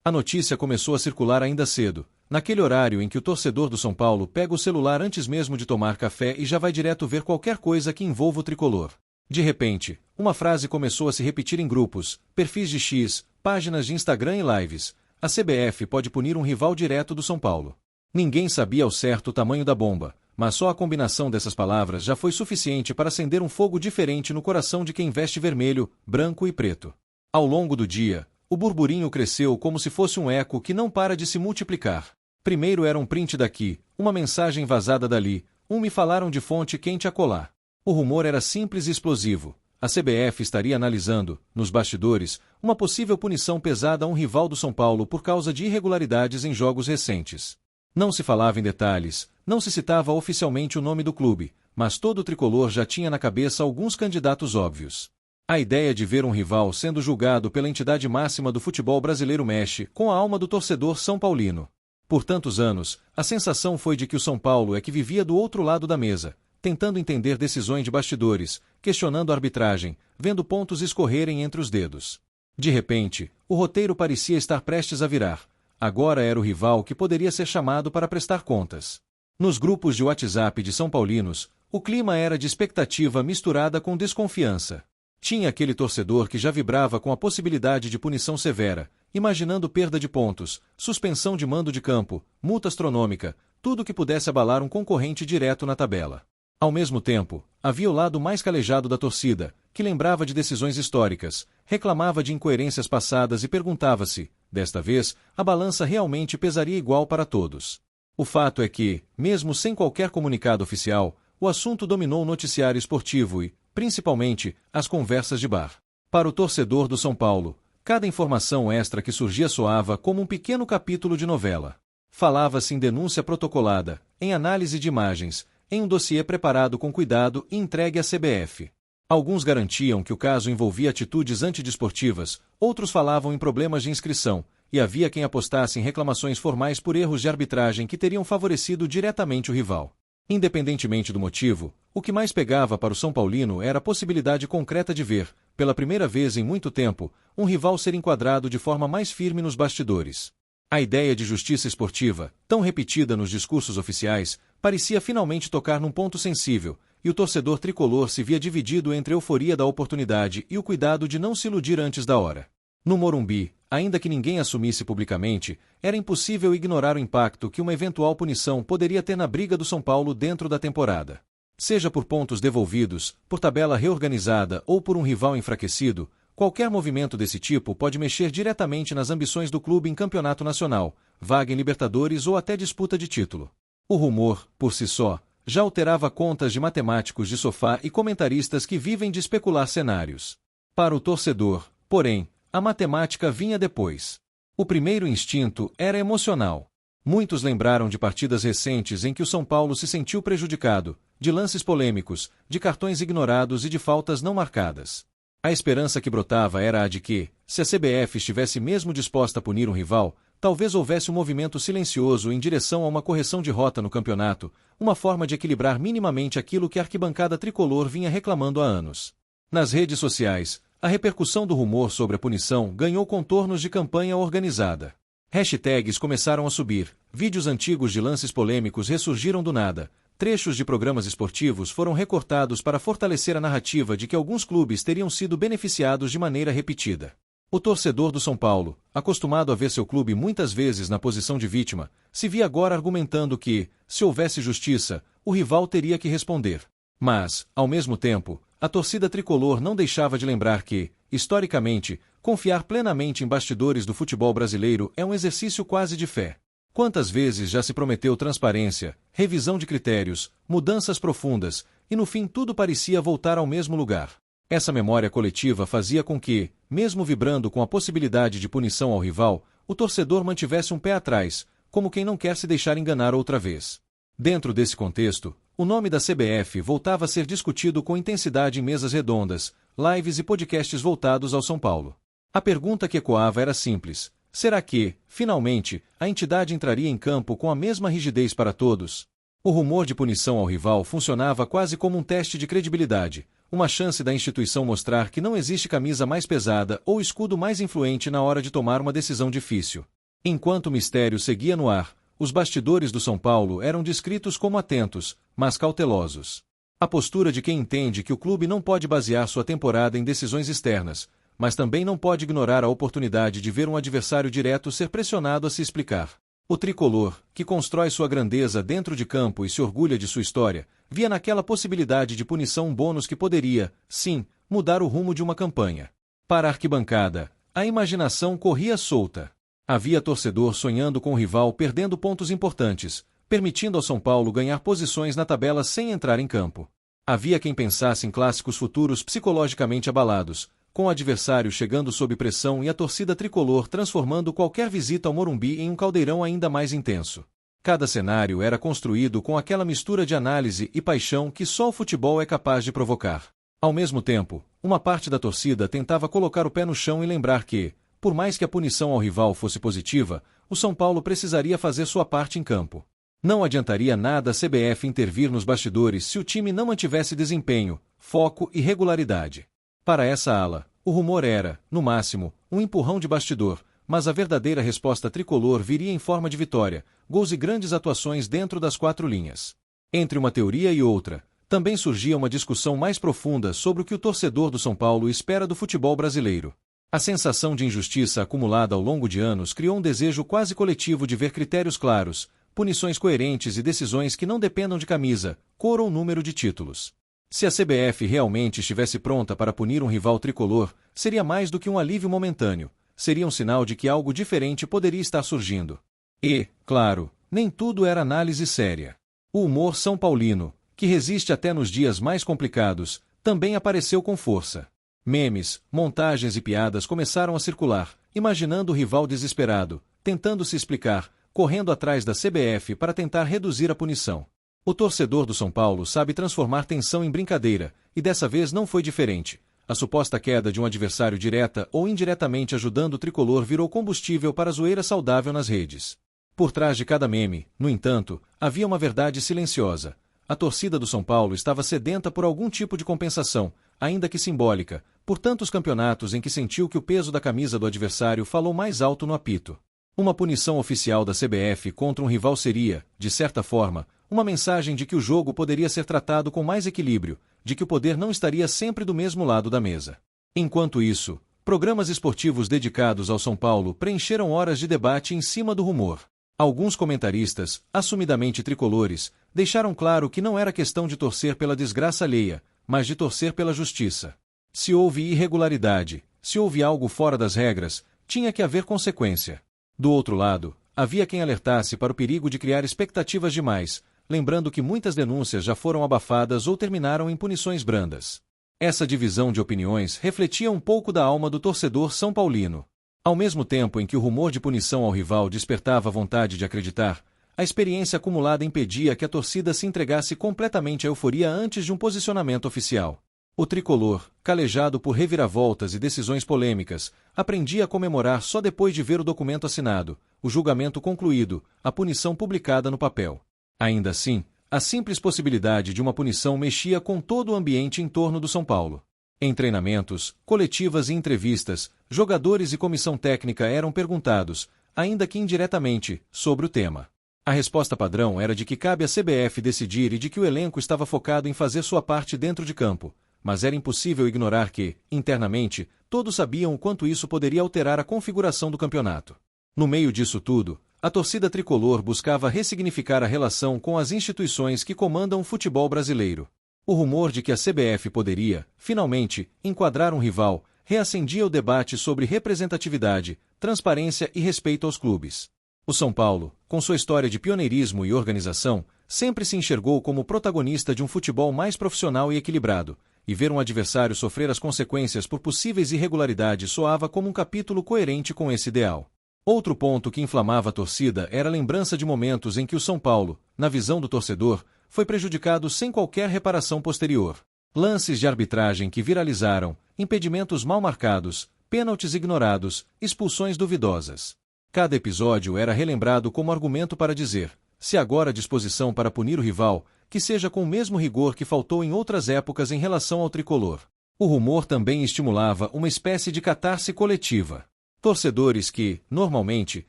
A notícia começou a circular ainda cedo, naquele horário em que o torcedor do São Paulo pega o celular antes mesmo de tomar café e já vai direto ver qualquer coisa que envolva o tricolor. De repente, uma frase começou a se repetir em grupos, perfis de X, páginas de Instagram e lives. A CBF pode punir um rival direto do São Paulo. Ninguém sabia ao certo o tamanho da bomba, mas só a combinação dessas palavras já foi suficiente para acender um fogo diferente no coração de quem veste vermelho, branco e preto. Ao longo do dia, o burburinho cresceu como se fosse um eco que não para de se multiplicar. Primeiro era um print daqui, uma mensagem vazada dali, me falaram de fonte quente acolá. O rumor era simples e explosivo. A CBF estaria analisando, nos bastidores, uma possível punição pesada a um rival do São Paulo por causa de irregularidades em jogos recentes. Não se falava em detalhes, não se citava oficialmente o nome do clube, mas todo o tricolor já tinha na cabeça alguns candidatos óbvios. A ideia de ver um rival sendo julgado pela entidade máxima do futebol brasileiro mexe com a alma do torcedor são paulino. Por tantos anos, a sensação foi de que o São Paulo é que vivia do outro lado da mesa, tentando entender decisões de bastidores, questionando a arbitragem, vendo pontos escorrerem entre os dedos. De repente, o roteiro parecia estar prestes a virar. Agora era o rival que poderia ser chamado para prestar contas. Nos grupos de WhatsApp de São Paulinos, o clima era de expectativa misturada com desconfiança. Tinha aquele torcedor que já vibrava com a possibilidade de punição severa, imaginando perda de pontos, suspensão de mando de campo, multa astronômica, tudo que pudesse abalar um concorrente direto na tabela. Ao mesmo tempo, havia o lado mais calejado da torcida, que lembrava de decisões históricas, reclamava de incoerências passadas e perguntava-se, desta vez, a balança realmente pesaria igual para todos. O fato é que, mesmo sem qualquer comunicado oficial, o assunto dominou o noticiário esportivo e, principalmente, as conversas de bar. Para o torcedor do São Paulo, cada informação extra que surgia soava como um pequeno capítulo de novela. Falava-se em denúncia protocolada, em análise de imagens, em um dossiê preparado com cuidado e entregue à CBF. Alguns garantiam que o caso envolvia atitudes antidesportivas, outros falavam em problemas de inscrição, e havia quem apostasse em reclamações formais por erros de arbitragem que teriam favorecido diretamente o rival. Independentemente do motivo, o que mais pegava para o São Paulino era a possibilidade concreta de ver, pela primeira vez em muito tempo, um rival ser enquadrado de forma mais firme nos bastidores. A ideia de justiça esportiva, tão repetida nos discursos oficiais, parecia finalmente tocar num ponto sensível, e o torcedor tricolor se via dividido entre a euforia da oportunidade e o cuidado de não se iludir antes da hora. No Morumbi, ainda que ninguém assumisse publicamente, era impossível ignorar o impacto que uma eventual punição poderia ter na briga do São Paulo dentro da temporada. Seja por pontos devolvidos, por tabela reorganizada ou por um rival enfraquecido, qualquer movimento desse tipo pode mexer diretamente nas ambições do clube em campeonato nacional, vaga em Libertadores ou até disputa de título. O rumor, por si só, já alterava contas de matemáticos de sofá e comentaristas que vivem de especular cenários. Para o torcedor, porém, a matemática vinha depois. O primeiro instinto era emocional. Muitos lembraram de partidas recentes em que o São Paulo se sentiu prejudicado, de lances polêmicos, de cartões ignorados e de faltas não marcadas. A esperança que brotava era a de que, se a CBF estivesse mesmo disposta a punir um rival, talvez houvesse um movimento silencioso em direção a uma correção de rota no campeonato, uma forma de equilibrar minimamente aquilo que a arquibancada tricolor vinha reclamando há anos. Nas redes sociais, a repercussão do rumor sobre a punição ganhou contornos de campanha organizada. Hashtags começaram a subir, vídeos antigos de lances polêmicos ressurgiram do nada, trechos de programas esportivos foram recortados para fortalecer a narrativa de que alguns clubes teriam sido beneficiados de maneira repetida. O torcedor do São Paulo, acostumado a ver seu clube muitas vezes na posição de vítima, se via agora argumentando que, se houvesse justiça, o rival teria que responder. Mas, ao mesmo tempo, a torcida tricolor não deixava de lembrar que, historicamente, confiar plenamente em bastidores do futebol brasileiro é um exercício quase de fé. Quantas vezes já se prometeu transparência, revisão de critérios, mudanças profundas, e no fim tudo parecia voltar ao mesmo lugar. Essa memória coletiva fazia com que, mesmo vibrando com a possibilidade de punição ao rival, o torcedor mantivesse um pé atrás, como quem não quer se deixar enganar outra vez. Dentro desse contexto, o nome da CBF voltava a ser discutido com intensidade em mesas redondas, lives e podcasts voltados ao São Paulo. A pergunta que ecoava era simples: será que, finalmente, a entidade entraria em campo com a mesma rigidez para todos? O rumor de punição ao rival funcionava quase como um teste de credibilidade, uma chance da instituição mostrar que não existe camisa mais pesada ou escudo mais influente na hora de tomar uma decisão difícil. Enquanto o mistério seguia no ar, os bastidores do São Paulo eram descritos como atentos, mas cautelosos. A postura de quem entende que o clube não pode basear sua temporada em decisões externas, mas também não pode ignorar a oportunidade de ver um adversário direto ser pressionado a se explicar. O tricolor, que constrói sua grandeza dentro de campo e se orgulha de sua história, via naquela possibilidade de punição um bônus que poderia, sim, mudar o rumo de uma campanha. Para a arquibancada, a imaginação corria solta. Havia torcedor sonhando com o rival perdendo pontos importantes, permitindo ao São Paulo ganhar posições na tabela sem entrar em campo. Havia quem pensasse em clássicos futuros psicologicamente abalados, com o adversário chegando sob pressão e a torcida tricolor transformando qualquer visita ao Morumbi em um caldeirão ainda mais intenso. Cada cenário era construído com aquela mistura de análise e paixão que só o futebol é capaz de provocar. Ao mesmo tempo, uma parte da torcida tentava colocar o pé no chão e lembrar que, por mais que a punição ao rival fosse positiva, o São Paulo precisaria fazer sua parte em campo. Não adiantaria nada a CBF intervir nos bastidores se o time não mantivesse desempenho, foco e regularidade. Para essa ala, o rumor era, no máximo, um empurrão de bastidor, mas a verdadeira resposta tricolor viria em forma de vitória, gols e grandes atuações dentro das quatro linhas. Entre uma teoria e outra, também surgia uma discussão mais profunda sobre o que o torcedor do São Paulo espera do futebol brasileiro. A sensação de injustiça acumulada ao longo de anos criou um desejo quase coletivo de ver critérios claros, punições coerentes e decisões que não dependam de camisa, cor ou número de títulos. Se a CBF realmente estivesse pronta para punir um rival tricolor, seria mais do que um alívio momentâneo, seria um sinal de que algo diferente poderia estar surgindo. E, claro, nem tudo era análise séria. O humor são paulino, que resiste até nos dias mais complicados, também apareceu com força. Memes, montagens e piadas começaram a circular, imaginando o rival desesperado, tentando se explicar, correndo atrás da CBF para tentar reduzir a punição. O torcedor do São Paulo sabe transformar tensão em brincadeira, e dessa vez não foi diferente. A suposta queda de um adversário direta ou indiretamente ajudando o tricolor virou combustível para a zoeira saudável nas redes. Por trás de cada meme, no entanto, havia uma verdade silenciosa. A torcida do São Paulo estava sedenta por algum tipo de compensação, ainda que simbólica, por tantos campeonatos em que sentiu que o peso da camisa do adversário falou mais alto no apito. Uma punição oficial da CBF contra um rival seria, de certa forma, uma mensagem de que o jogo poderia ser tratado com mais equilíbrio, de que o poder não estaria sempre do mesmo lado da mesa. Enquanto isso, programas esportivos dedicados ao São Paulo preencheram horas de debate em cima do rumor. Alguns comentaristas, assumidamente tricolores, deixaram claro que não era questão de torcer pela desgraça alheia, mas de torcer pela justiça. Se houve irregularidade, se houve algo fora das regras, tinha que haver consequência. Do outro lado, havia quem alertasse para o perigo de criar expectativas demais, lembrando que muitas denúncias já foram abafadas ou terminaram em punições brandas. Essa divisão de opiniões refletia um pouco da alma do torcedor são paulino. Ao mesmo tempo em que o rumor de punição ao rival despertava a vontade de acreditar, a experiência acumulada impedia que a torcida se entregasse completamente à euforia antes de um posicionamento oficial. O tricolor, calejado por reviravoltas e decisões polêmicas, aprendia a comemorar só depois de ver o documento assinado, o julgamento concluído, a punição publicada no papel. Ainda assim, a simples possibilidade de uma punição mexia com todo o ambiente em torno do São Paulo. Em treinamentos, coletivas e entrevistas, jogadores e comissão técnica eram perguntados, ainda que indiretamente, sobre o tema. A resposta padrão era de que cabe à CBF decidir e de que o elenco estava focado em fazer sua parte dentro de campo, mas era impossível ignorar que, internamente, todos sabiam o quanto isso poderia alterar a configuração do campeonato. No meio disso tudo, a torcida tricolor buscava ressignificar a relação com as instituições que comandam o futebol brasileiro. O rumor de que a CBF poderia, finalmente, enquadrar um rival, reacendia o debate sobre representatividade, transparência e respeito aos clubes. O São Paulo, com sua história de pioneirismo e organização, sempre se enxergou como protagonista de um futebol mais profissional e equilibrado, e ver um adversário sofrer as consequências por possíveis irregularidades soava como um capítulo coerente com esse ideal. Outro ponto que inflamava a torcida era a lembrança de momentos em que o São Paulo, na visão do torcedor, foi prejudicado sem qualquer reparação posterior. Lances de arbitragem que viralizaram, impedimentos mal marcados, pênaltis ignorados, expulsões duvidosas. Cada episódio era relembrado como argumento para dizer: se agora disposição para punir o rival, que seja com o mesmo rigor que faltou em outras épocas em relação ao tricolor. O rumor também estimulava uma espécie de catarse coletiva. Torcedores que, normalmente,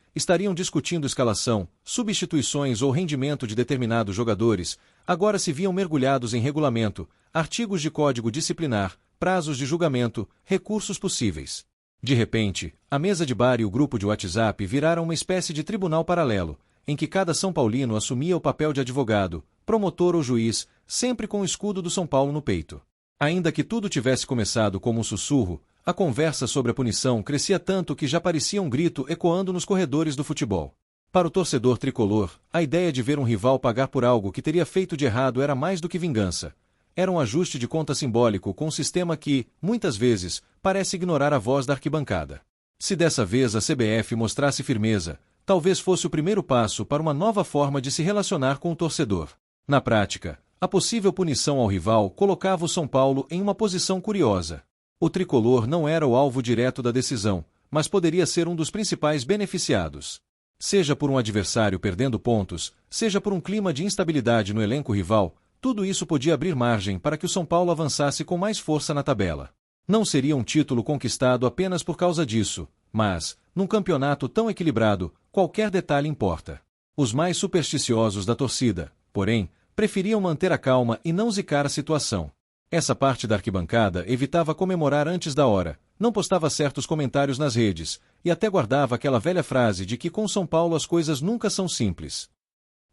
estariam discutindo escalação, substituições ou rendimento de determinados jogadores, agora se viam mergulhados em regulamento, artigos de código disciplinar, prazos de julgamento, recursos possíveis. De repente, a mesa de bar e o grupo de WhatsApp viraram uma espécie de tribunal paralelo, em que cada São Paulino assumia o papel de advogado, promotor ou juiz, sempre com o escudo do São Paulo no peito. Ainda que tudo tivesse começado como um sussurro, a conversa sobre a punição crescia tanto que já parecia um grito ecoando nos corredores do futebol. Para o torcedor tricolor, a ideia de ver um rival pagar por algo que teria feito de errado era mais do que vingança. Era um ajuste de conta simbólico com um sistema que, muitas vezes, parece ignorar a voz da arquibancada. Se dessa vez a CBF mostrasse firmeza, talvez fosse o primeiro passo para uma nova forma de se relacionar com o torcedor. Na prática, a possível punição ao rival colocava o São Paulo em uma posição curiosa. O tricolor não era o alvo direto da decisão, mas poderia ser um dos principais beneficiados. Seja por um adversário perdendo pontos, seja por um clima de instabilidade no elenco rival, tudo isso podia abrir margem para que o São Paulo avançasse com mais força na tabela. Não seria um título conquistado apenas por causa disso, mas, num campeonato tão equilibrado, qualquer detalhe importa. Os mais supersticiosos da torcida, porém, preferiam manter a calma e não zicar a situação. Essa parte da arquibancada evitava comemorar antes da hora, não postava certos comentários nas redes, e até guardava aquela velha frase de que com São Paulo as coisas nunca são simples.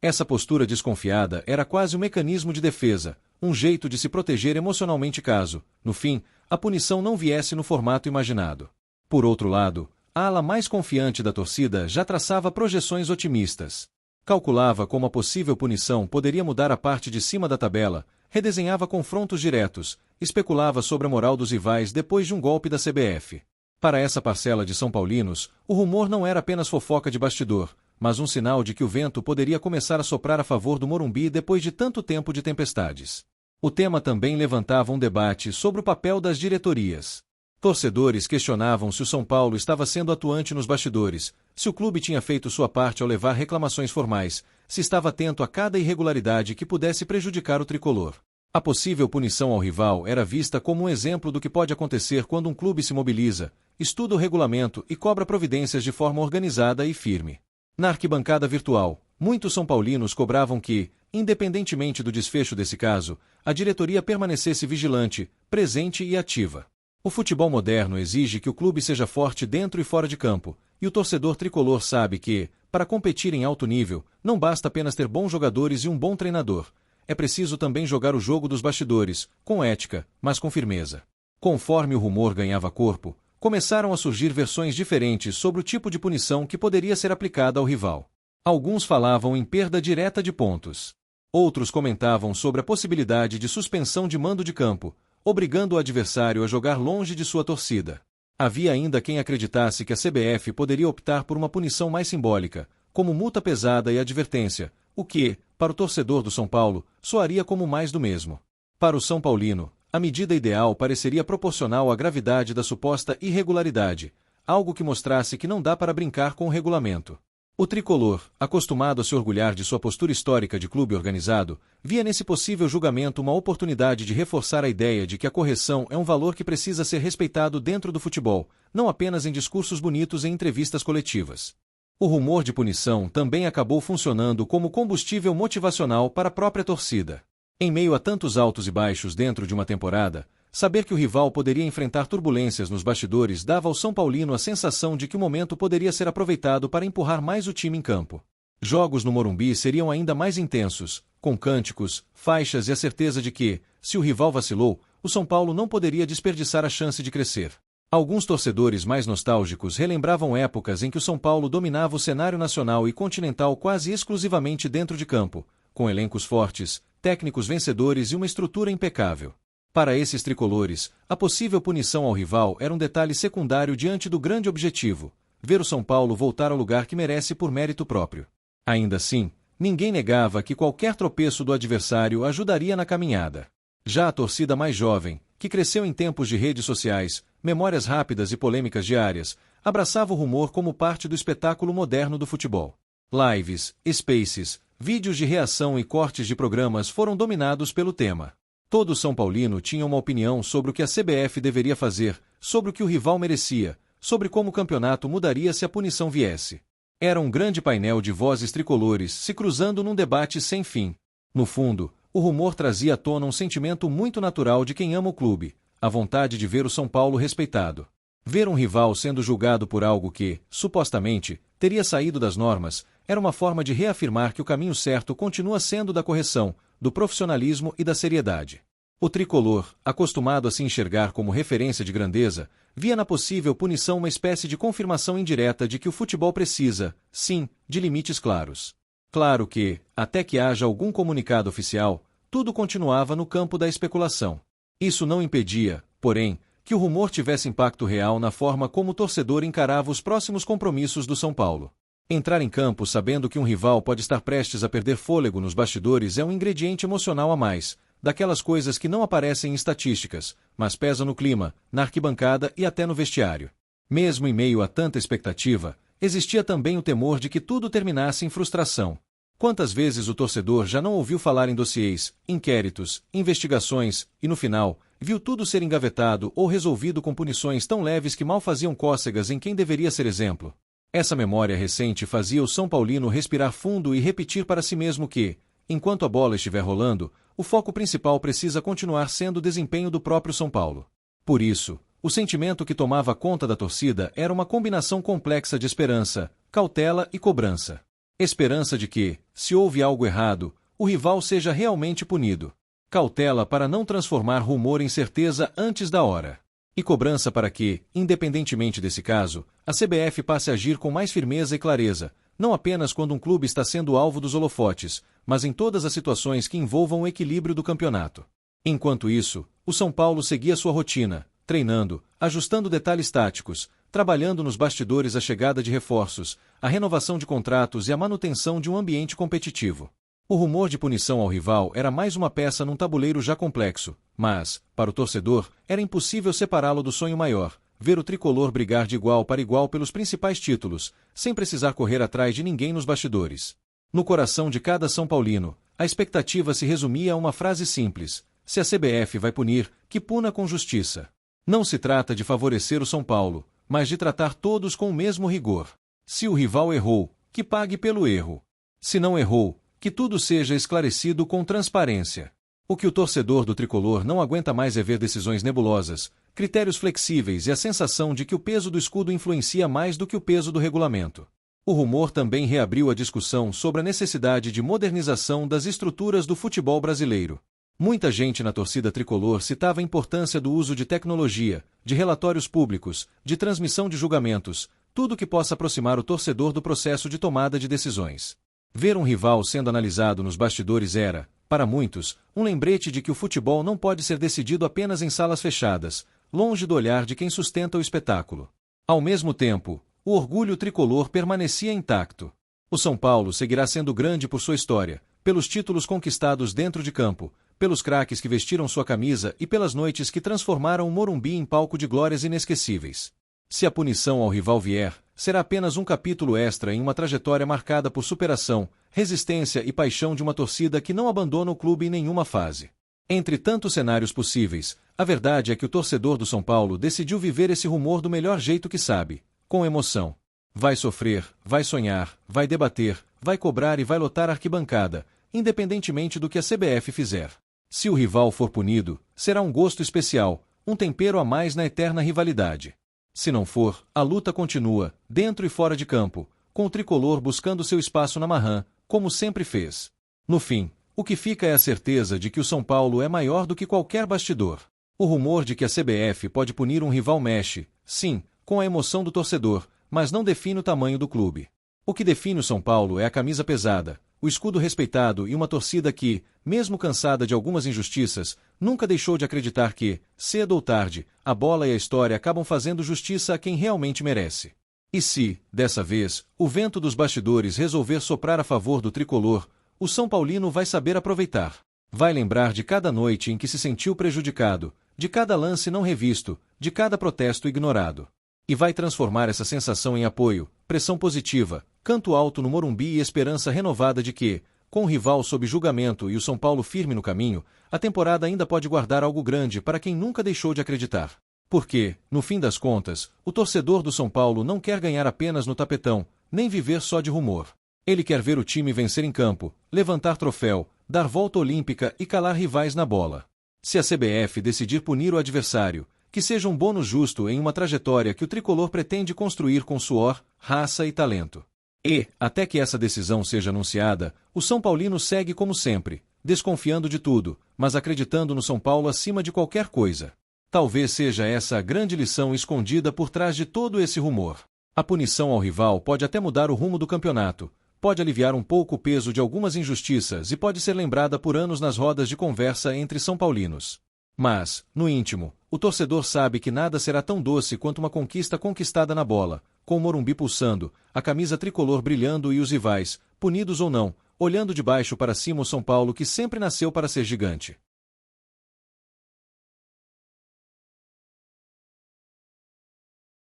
Essa postura desconfiada era quase um mecanismo de defesa, um jeito de se proteger emocionalmente caso, no fim, a punição não viesse no formato imaginado. Por outro lado, a ala mais confiante da torcida já traçava projeções otimistas. Calculava como a possível punição poderia mudar a parte de cima da tabela, redesenhava confrontos diretos, especulava sobre a moral dos rivais depois de um golpe da CBF. Para essa parcela de São Paulinos, o rumor não era apenas fofoca de bastidor, mas um sinal de que o vento poderia começar a soprar a favor do Morumbi depois de tanto tempo de tempestades. O tema também levantava um debate sobre o papel das diretorias. Torcedores questionavam se o São Paulo estava sendo atuante nos bastidores, se o clube tinha feito sua parte ao levar reclamações formais, se estava atento a cada irregularidade que pudesse prejudicar o tricolor. A possível punição ao rival era vista como um exemplo do que pode acontecer quando um clube se mobiliza, estuda o regulamento e cobra providências de forma organizada e firme. Na arquibancada virtual, muitos são paulinos cobravam que, independentemente do desfecho desse caso, a diretoria permanecesse vigilante, presente e ativa. O futebol moderno exige que o clube seja forte dentro e fora de campo, e o torcedor tricolor sabe que, para competir em alto nível, não basta apenas ter bons jogadores e um bom treinador. É preciso também jogar o jogo dos bastidores, com ética, mas com firmeza. Conforme o rumor ganhava corpo, começaram a surgir versões diferentes sobre o tipo de punição que poderia ser aplicada ao rival. Alguns falavam em perda direta de pontos. Outros comentavam sobre a possibilidade de suspensão de mando de campo, obrigando o adversário a jogar longe de sua torcida. Havia ainda quem acreditasse que a CBF poderia optar por uma punição mais simbólica, como multa pesada e advertência, o que, para o torcedor do São Paulo, soaria como mais do mesmo. Para o São Paulino, a medida ideal pareceria proporcional à gravidade da suposta irregularidade, algo que mostrasse que não dá para brincar com o regulamento. O tricolor, acostumado a se orgulhar de sua postura histórica de clube organizado, via nesse possível julgamento uma oportunidade de reforçar a ideia de que a correção é um valor que precisa ser respeitado dentro do futebol, não apenas em discursos bonitos e em entrevistas coletivas. O rumor de punição também acabou funcionando como combustível motivacional para a própria torcida. Em meio a tantos altos e baixos dentro de uma temporada, saber que o rival poderia enfrentar turbulências nos bastidores dava ao São Paulino a sensação de que o momento poderia ser aproveitado para empurrar mais o time em campo. Jogos no Morumbi seriam ainda mais intensos, com cânticos, faixas e a certeza de que, se o rival vacilou, o São Paulo não poderia desperdiçar a chance de crescer. Alguns torcedores mais nostálgicos relembravam épocas em que o São Paulo dominava o cenário nacional e continental quase exclusivamente dentro de campo, com elencos fortes, técnicos vencedores e uma estrutura impecável. Para esses tricolores, a possível punição ao rival era um detalhe secundário diante do grande objetivo, ver o São Paulo voltar ao lugar que merece por mérito próprio. Ainda assim, ninguém negava que qualquer tropeço do adversário ajudaria na caminhada. Já a torcida mais jovem, que cresceu em tempos de redes sociais, memórias rápidas e polêmicas diárias, abraçava o rumor como parte do espetáculo moderno do futebol. Lives, spaces, Vídeos de reação e cortes de programas foram dominados pelo tema. Todo São Paulino tinha uma opinião sobre o que a CBF deveria fazer, sobre o que o rival merecia, sobre como o campeonato mudaria se a punição viesse. Era um grande painel de vozes tricolores se cruzando num debate sem fim. No fundo, o rumor trazia à tona um sentimento muito natural de quem ama o clube, a vontade de ver o São Paulo respeitado. Ver um rival sendo julgado por algo que, supostamente, teria saído das normas, era uma forma de reafirmar que o caminho certo continua sendo da correção, do profissionalismo e da seriedade. O tricolor, acostumado a se enxergar como referência de grandeza, via na possível punição uma espécie de confirmação indireta de que o futebol precisa, sim, de limites claros. Claro que, até que haja algum comunicado oficial, tudo continuava no campo da especulação. Isso não impedia, porém, que o rumor tivesse impacto real na forma como o torcedor encarava os próximos compromissos do São Paulo. Entrar em campo sabendo que um rival pode estar prestes a perder fôlego nos bastidores é um ingrediente emocional a mais, daquelas coisas que não aparecem em estatísticas, mas pesam no clima, na arquibancada e até no vestiário. Mesmo em meio a tanta expectativa, existia também o temor de que tudo terminasse em frustração. Quantas vezes o torcedor já não ouviu falar em dossiês, inquéritos, investigações, e no final, viu tudo ser engavetado ou resolvido com punições tão leves que mal faziam cócegas em quem deveria ser exemplo? Essa memória recente fazia o São Paulino respirar fundo e repetir para si mesmo que, enquanto a bola estiver rolando, o foco principal precisa continuar sendo o desempenho do próprio São Paulo. Por isso, o sentimento que tomava conta da torcida era uma combinação complexa de esperança, cautela e cobrança. Esperança de que, se houve algo errado, o rival seja realmente punido. Cautela para não transformar rumor em certeza antes da hora. E cobrança para que, independentemente desse caso, a CBF passe a agir com mais firmeza e clareza, não apenas quando um clube está sendo alvo dos holofotes, mas em todas as situações que envolvam o equilíbrio do campeonato. Enquanto isso, o São Paulo seguia sua rotina, treinando, ajustando detalhes táticos, trabalhando nos bastidores a chegada de reforços, a renovação de contratos e a manutenção de um ambiente competitivo. O rumor de punição ao rival era mais uma peça num tabuleiro já complexo, mas, para o torcedor, era impossível separá-lo do sonho maior, ver o tricolor brigar de igual para igual pelos principais títulos, sem precisar correr atrás de ninguém nos bastidores. No coração de cada São Paulino, a expectativa se resumia a uma frase simples: se a CBF vai punir, que puna com justiça. Não se trata de favorecer o São Paulo, mas de tratar todos com o mesmo rigor. Se o rival errou, que pague pelo erro. Se não errou, que tudo seja esclarecido com transparência. O que o torcedor do tricolor não aguenta mais é ver decisões nebulosas, critérios flexíveis e a sensação de que o peso do escudo influencia mais do que o peso do regulamento. O rumor também reabriu a discussão sobre a necessidade de modernização das estruturas do futebol brasileiro. Muita gente na torcida tricolor citava a importância do uso de tecnologia, de relatórios públicos, de transmissão de julgamentos, tudo que possa aproximar o torcedor do processo de tomada de decisões. Ver um rival sendo analisado nos bastidores era, para muitos, um lembrete de que o futebol não pode ser decidido apenas em salas fechadas, longe do olhar de quem sustenta o espetáculo. Ao mesmo tempo, o orgulho tricolor permanecia intacto. O São Paulo seguirá sendo grande por sua história, pelos títulos conquistados dentro de campo, pelos craques que vestiram sua camisa e pelas noites que transformaram o Morumbi em palco de glórias inesquecíveis. Se a punição ao rival vier, será apenas um capítulo extra em uma trajetória marcada por superação, resistência e paixão de uma torcida que não abandona o clube em nenhuma fase. Entre tantos cenários possíveis, a verdade é que o torcedor do São Paulo decidiu viver esse rumor do melhor jeito que sabe, com emoção. Vai sofrer, vai sonhar, vai debater, vai cobrar e vai lotar a arquibancada, independentemente do que a CBF fizer. Se o rival for punido, será um gosto especial, um tempero a mais na eterna rivalidade. Se não for, a luta continua, dentro e fora de campo, com o tricolor buscando seu espaço na Marrã, como sempre fez. No fim, o que fica é a certeza de que o São Paulo é maior do que qualquer bastidor. O rumor de que a CBF pode punir um rival mexe, sim, com a emoção do torcedor, mas não define o tamanho do clube. O que define o São Paulo é a camisa pesada, o escudo respeitado e uma torcida que, mesmo cansada de algumas injustiças, nunca deixou de acreditar que, cedo ou tarde, a bola e a história acabam fazendo justiça a quem realmente merece. E se, dessa vez, o vento dos bastidores resolver soprar a favor do tricolor, o São Paulino vai saber aproveitar. Vai lembrar de cada noite em que se sentiu prejudicado, de cada lance não revisto, de cada protesto ignorado. E vai transformar essa sensação em apoio, pressão positiva, canto alto no Morumbi e esperança renovada de que, Com o rival sob julgamento e o São Paulo firme no caminho, a temporada ainda pode guardar algo grande para quem nunca deixou de acreditar. Porque, no fim das contas, o torcedor do São Paulo não quer ganhar apenas no tapetão, nem viver só de rumor. Ele quer ver o time vencer em campo, levantar troféu, dar volta olímpica e calar rivais na bola. Se a CBF decidir punir o adversário, que seja um bônus justo em uma trajetória que o tricolor pretende construir com suor, raça e talento. E, até que essa decisão seja anunciada, o São Paulino segue como sempre, desconfiando de tudo, mas acreditando no São Paulo acima de qualquer coisa. Talvez seja essa a grande lição escondida por trás de todo esse rumor. A punição ao rival pode até mudar o rumo do campeonato, pode aliviar um pouco o peso de algumas injustiças e pode ser lembrada por anos nas rodas de conversa entre são paulinos. Mas, no íntimo, o torcedor sabe que nada será tão doce quanto uma conquista conquistada na bola, com o Morumbi pulsando, a camisa tricolor brilhando e os rivais, punidos ou não, olhando de baixo para cima o São Paulo que sempre nasceu para ser gigante.